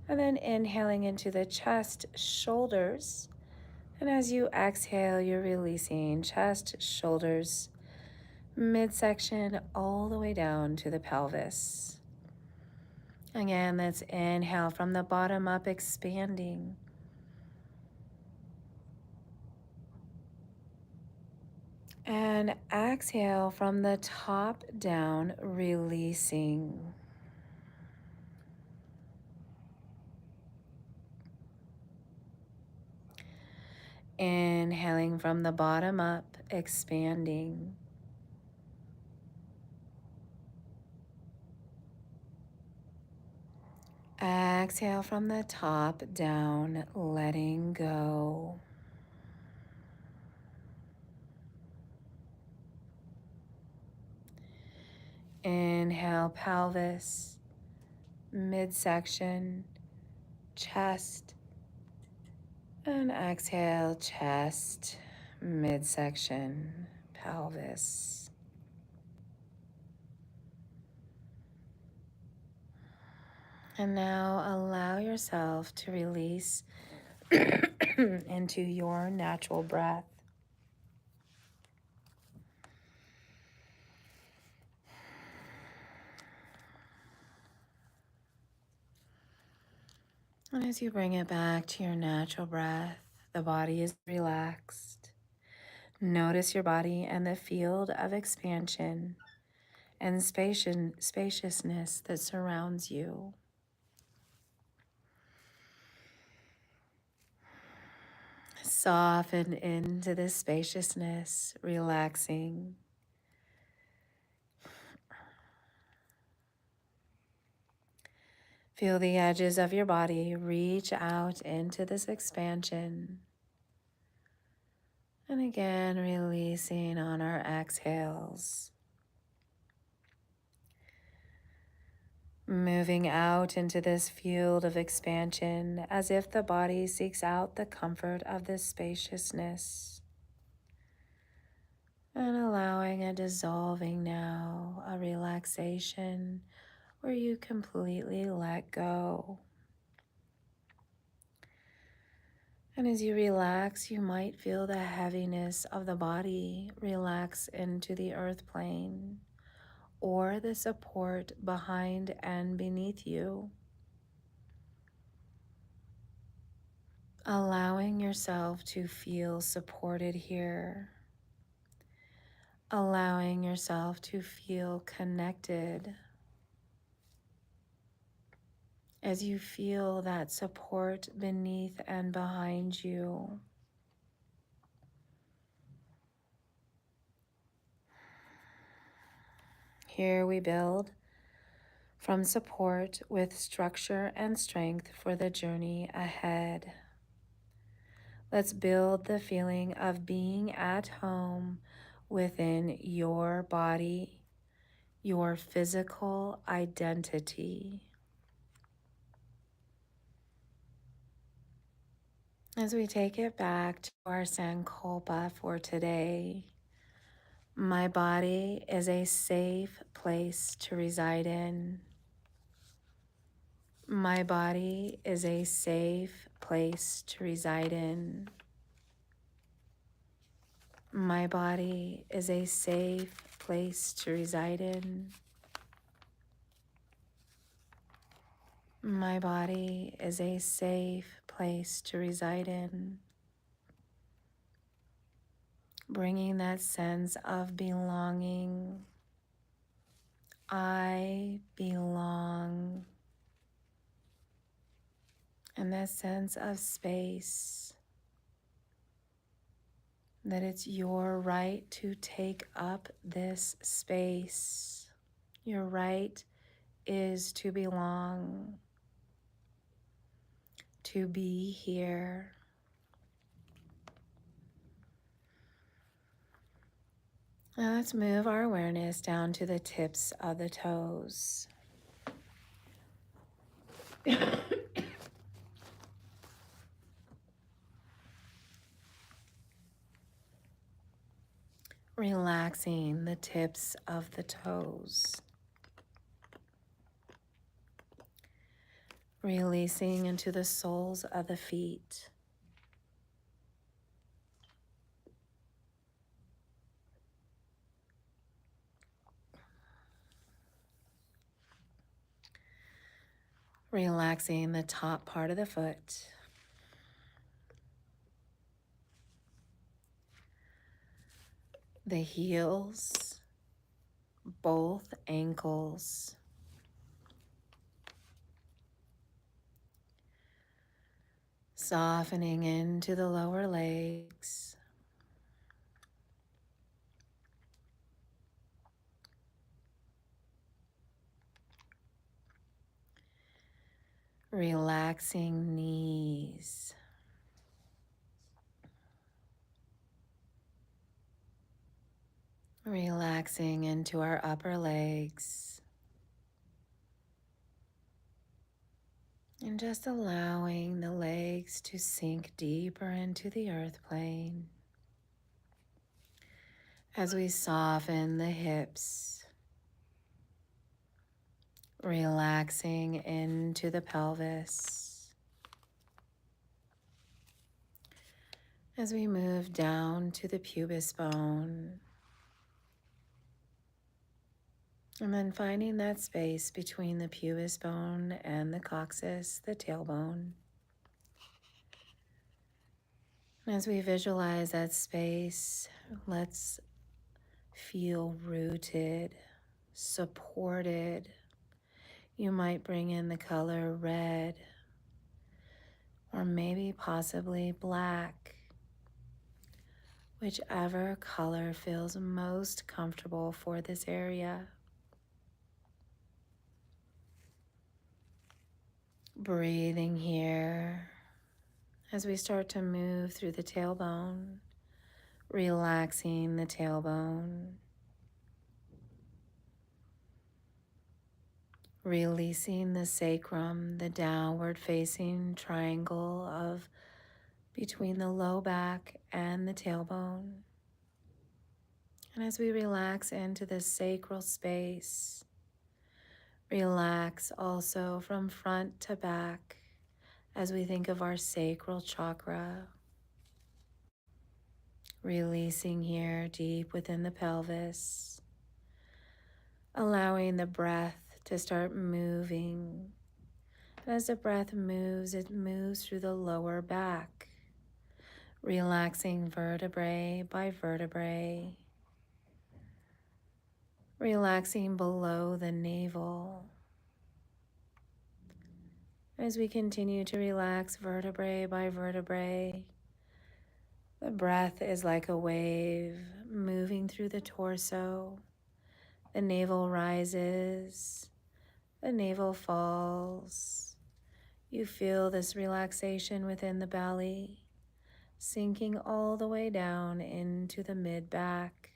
and then inhaling into the chest, shoulders. And as you exhale, you're releasing chest, shoulders, midsection, all the way down to the pelvis. Again, let's inhale from the bottom up, expanding. And exhale from the top down, releasing. Inhaling from the bottom up, expanding. Exhale from the top down, letting go. Inhale, pelvis, midsection, chest, and exhale, chest, midsection, pelvis. And now allow yourself to release into your natural breath. And as you bring it back to your natural breath, the body is relaxed. Notice your body and the field of expansion and spaciousness that surrounds you. Soften into this spaciousness, relaxing. Feel the edges of your body reach out into this expansion. And again, releasing on our exhales. Moving out into this field of expansion as if the body seeks out the comfort of this spaciousness. And allowing a dissolving now, a relaxation where you completely let go. And as you relax, you might feel the heaviness of the body relax into the earth plane or the support behind and beneath you. Allowing yourself to feel supported here. Allowing yourself to feel connected. As you feel that support beneath and behind you. Here we build from support with structure and strength for the journey ahead. Let's build the feeling of being at home within your body, your physical identity. As we take it back to our Sankalpa for today, my body is a safe place to reside in. My body is a safe place to reside in. My body is a safe place to reside in. My body is a safe place to reside in. Bringing that sense of belonging. I belong. And that sense of space. That it's your right to take up this space. Your right is to belong, to be here. Now let's move our awareness down to the tips of the toes. Relaxing the tips of the toes. Releasing into the soles of the feet. Relaxing the top part of the foot. The heels, both ankles. Softening into the lower legs. Relaxing knees. Relaxing into our upper legs. And just allowing the legs to sink deeper into the earth plane. As we soften the hips. Relaxing into the pelvis. As we move down to the pubis bone. And then finding that space between the pubis bone and the coccyx, the tailbone. As we visualize that space, let's feel rooted, supported. You might bring in the color red, or maybe possibly black, whichever color feels most comfortable for this area. Breathing here as we start to move through the tailbone, relaxing the tailbone, releasing the sacrum, the downward facing triangle of between the low back and the tailbone. And as we relax into this sacral space, relax also from front to back as we think of our sacral chakra, releasing here deep within the pelvis, allowing the breath to start moving. And as the breath moves, it moves through the lower back, relaxing vertebrae by vertebrae, relaxing below the navel. As we continue to relax vertebrae by vertebrae, the breath is like a wave moving through the torso. The navel rises, the navel falls. You feel this relaxation within the belly, sinking all the way down into the mid-back.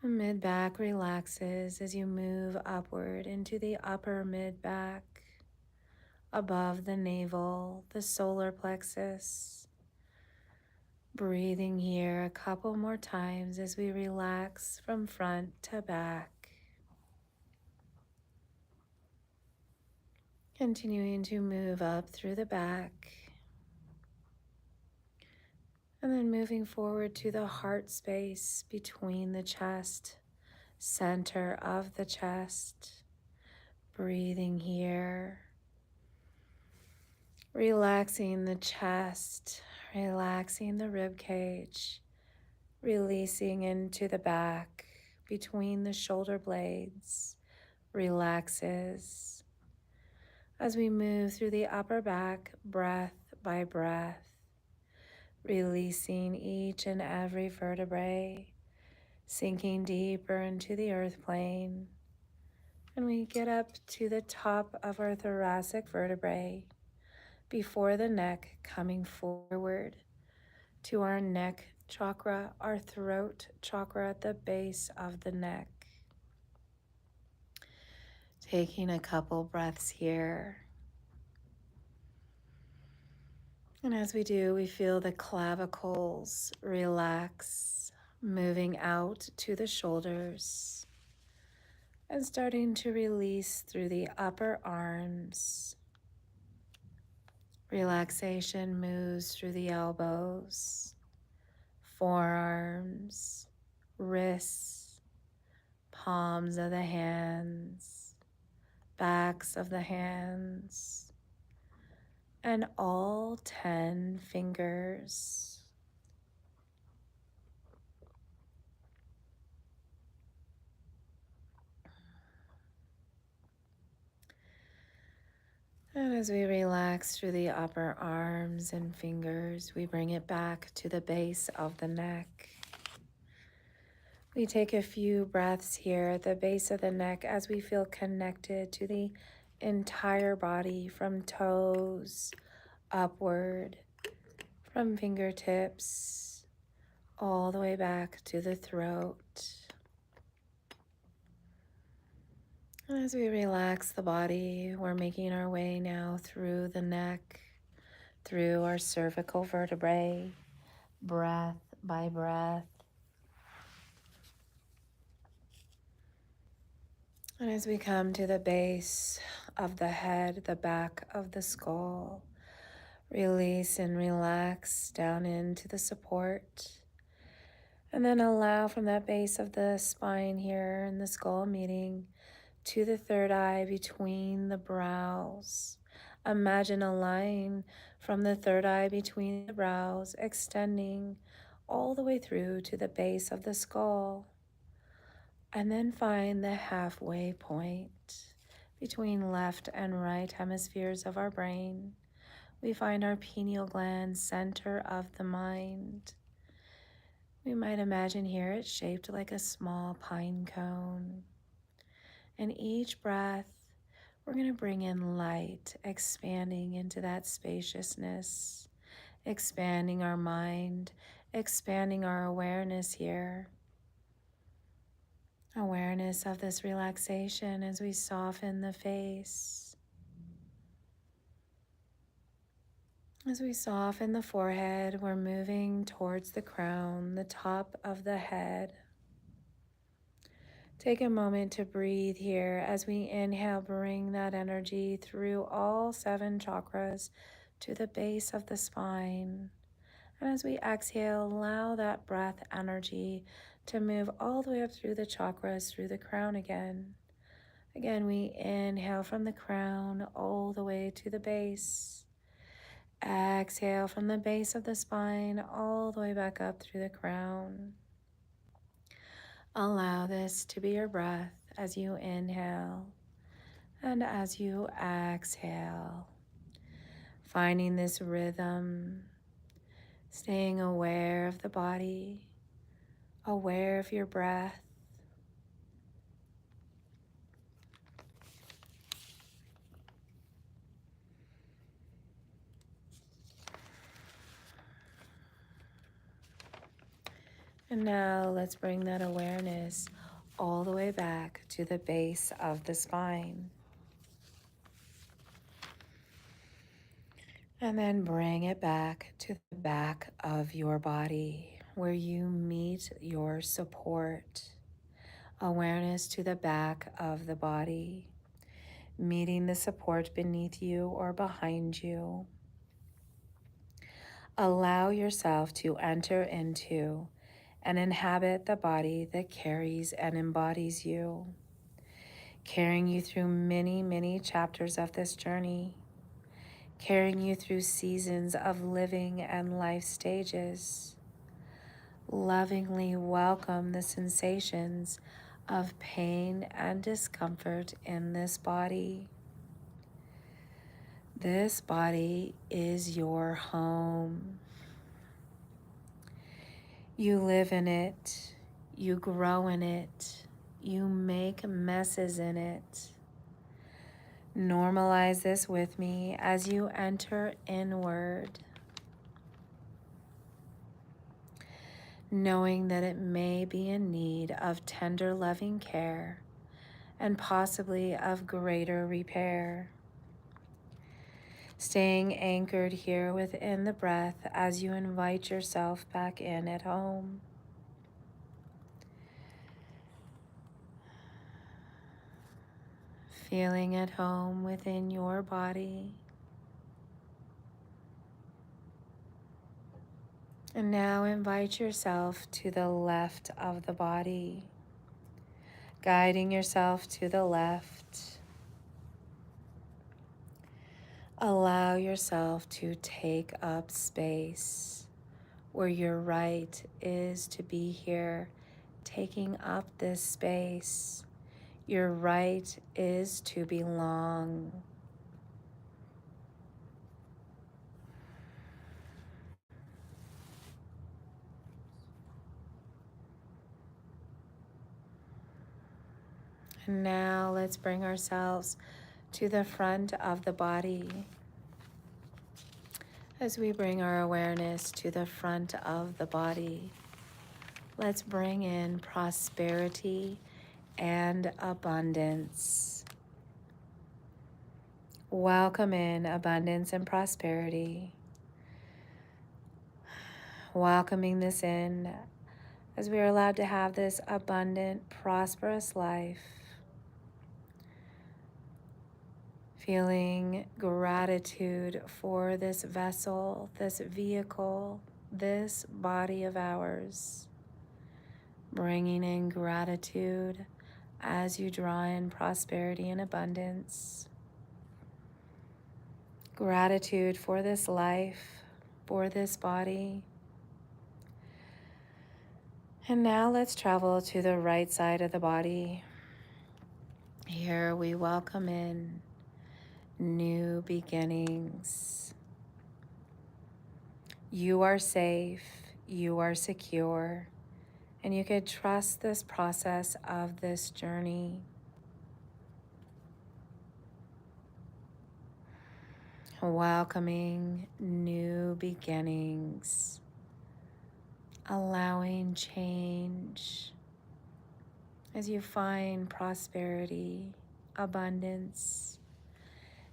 The mid-back relaxes as you move upward into the upper mid-back, above the navel, the solar plexus. Breathing here a couple more times as we relax from front to back. Continuing to move up through the back. And then moving forward to the heart space between the chest, center of the chest. Breathing here. Relaxing the chest, relaxing the rib cage, releasing into the back between the shoulder blades, relaxes. As we move through the upper back, breath by breath, releasing each and every vertebrae, sinking deeper into the earth plane. And we get up to the top of our thoracic vertebrae, before the neck, coming forward to our neck chakra, our throat chakra at the base of the neck. Taking a couple breaths here. And as we do, we feel the clavicles relax, moving out to the shoulders and starting to release through the upper arms. Relaxation moves through the elbows, forearms, wrists, palms of the hands, backs of the hands, and all 10 fingers. And as we relax through the upper arms and fingers, we bring it back to the base of the neck. We take a few breaths here at the base of the neck as we feel connected to the entire body, from toes upward, from fingertips all the way back to the throat. And as we relax the body, we're making our way now through the neck, through our cervical vertebrae, breath by breath. And as we come to the base of the head, the back of the skull, release and relax down into the support. And then allow from that base of the spine here and the skull meeting to the third eye between the brows. Imagine a line from the third eye between the brows extending all the way through to the base of the skull. And then find the halfway point between left and right hemispheres of our brain. We find our pineal gland, center of the mind. We might imagine here it's shaped like a small pine cone. And each breath, we're going to bring in light, expanding into that spaciousness, expanding our mind, expanding our awareness here. Awareness of this relaxation as we soften the face. As we soften the forehead, we're moving towards the crown, the top of the head. Take a moment to breathe here as we inhale, bring that energy through all 7 chakras to the base of the spine. And as we exhale, allow that breath energy to move all the way up through the chakras, through the crown again. Again, we inhale from the crown all the way to the base. Exhale from the base of the spine all the way back up through the crown. Allow this to be your breath as you inhale and as you exhale. Finding this rhythm, staying aware of the body, aware of your breath. And now let's bring that awareness all the way back to the base of the spine. And then bring it back to the back of your body where you meet your support. Awareness to the back of the body, meeting the support beneath you or behind you. Allow yourself to enter into and inhabit the body that carries and embodies you, carrying you through many, many chapters of this journey, carrying you through seasons of living and life stages. Lovingly welcome the sensations of pain and discomfort in this body. This body is your home. You live in it, you grow in it, you make messes in it. Normalize this with me as you enter inward, knowing that it may be in need of tender, loving care and possibly of greater repair. Staying anchored here within the breath as you invite yourself back in at home. Feeling at home within your body. And now invite yourself to the left of the body, guiding yourself to the left. Allow yourself to take up space where your right is to be here, taking up this space. Your right is to belong. And now let's bring ourselves to the front of the body. As we bring our awareness to the front of the body, let's bring in prosperity and abundance. Welcome in abundance and prosperity. Welcoming this in as we are allowed to have this abundant, prosperous life. Feeling gratitude for this vessel, this vehicle, this body of ours. Bringing in gratitude as you draw in prosperity and abundance. Gratitude for this life, for this body. And now let's travel to the right side of the body. Here we welcome in new beginnings. You are safe, you are secure, and you can trust this process of this journey. Welcoming new beginnings, allowing change as you find prosperity, abundance.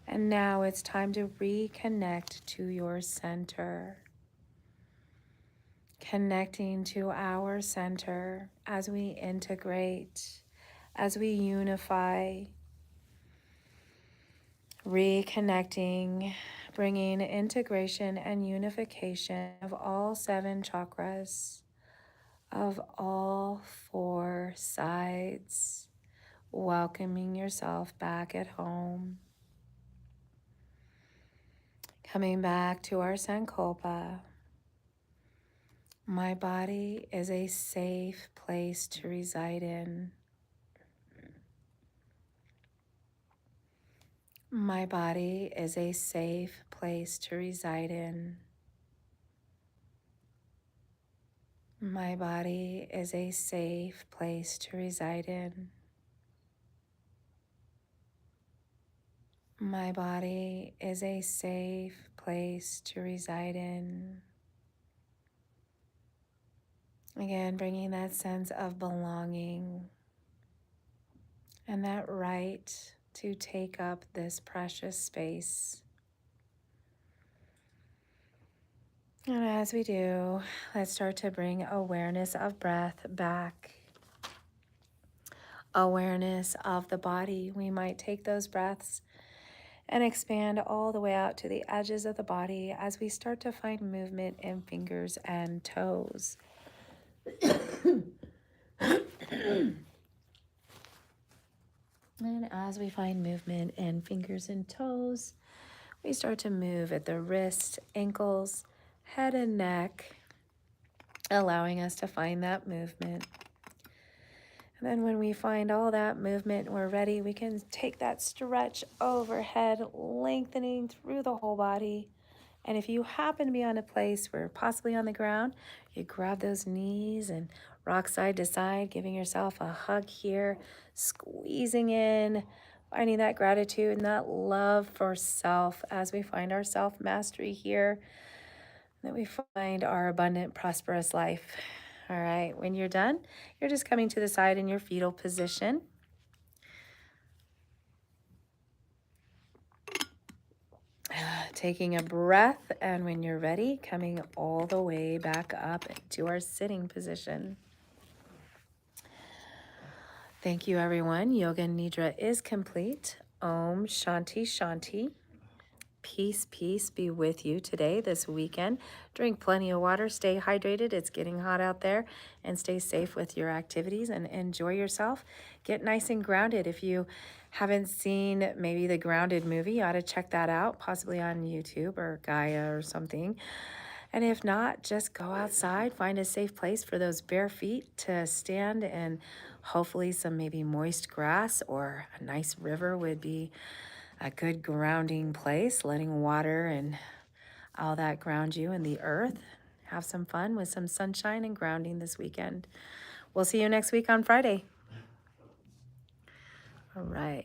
And now it's time to reconnect to your center. Connecting to our center as we integrate, as we unify, reconnecting, bringing integration and unification of all 7 chakras, of all 4 sides, welcoming yourself back at home, coming back to our Sankalpa. My body is a safe place to reside in. My body is a safe place to reside in. My body is a safe place to reside in. My body is a safe place to reside in. Again, bringing that sense of belonging and that right to take up this precious space. And as we do, let's start to bring awareness of breath back. Awareness of the body. We might take those breaths and expand all the way out to the edges of the body as we start to find movement in fingers and toes. And as we find movement in fingers and toes, we start to move at the wrist, ankles, head and neck, allowing us to find that movement. And then when we find all that movement and we're ready, we can take that stretch overhead, lengthening through the whole body. And if you happen to be on a place where possibly on the ground, you grab those knees and rock side to side, giving yourself a hug here, squeezing in, finding that gratitude and that love for self as we find our self-mastery here, that we find our abundant, prosperous life. All right, when you're done, you're just coming to the side in your fetal position. Taking a breath, and when you're ready, coming all the way back up to our sitting position. Thank you, everyone. Yoga Nidra is complete. Om Shanti Shanti. Peace, peace be with you today, this weekend. Drink plenty of water, stay hydrated. It's getting hot out there, and stay safe with your activities and enjoy yourself. Get nice and grounded. If you haven't seen maybe the Grounded movie, you ought to check that out, possibly on YouTube or Gaia or something. And if not, just go outside, find a safe place for those bare feet to stand in. Hopefully some maybe moist grass or a nice river would be a good grounding place, letting water and all that ground you in the earth. Have some fun with some sunshine and grounding this weekend. We'll see you next week on Friday. All right.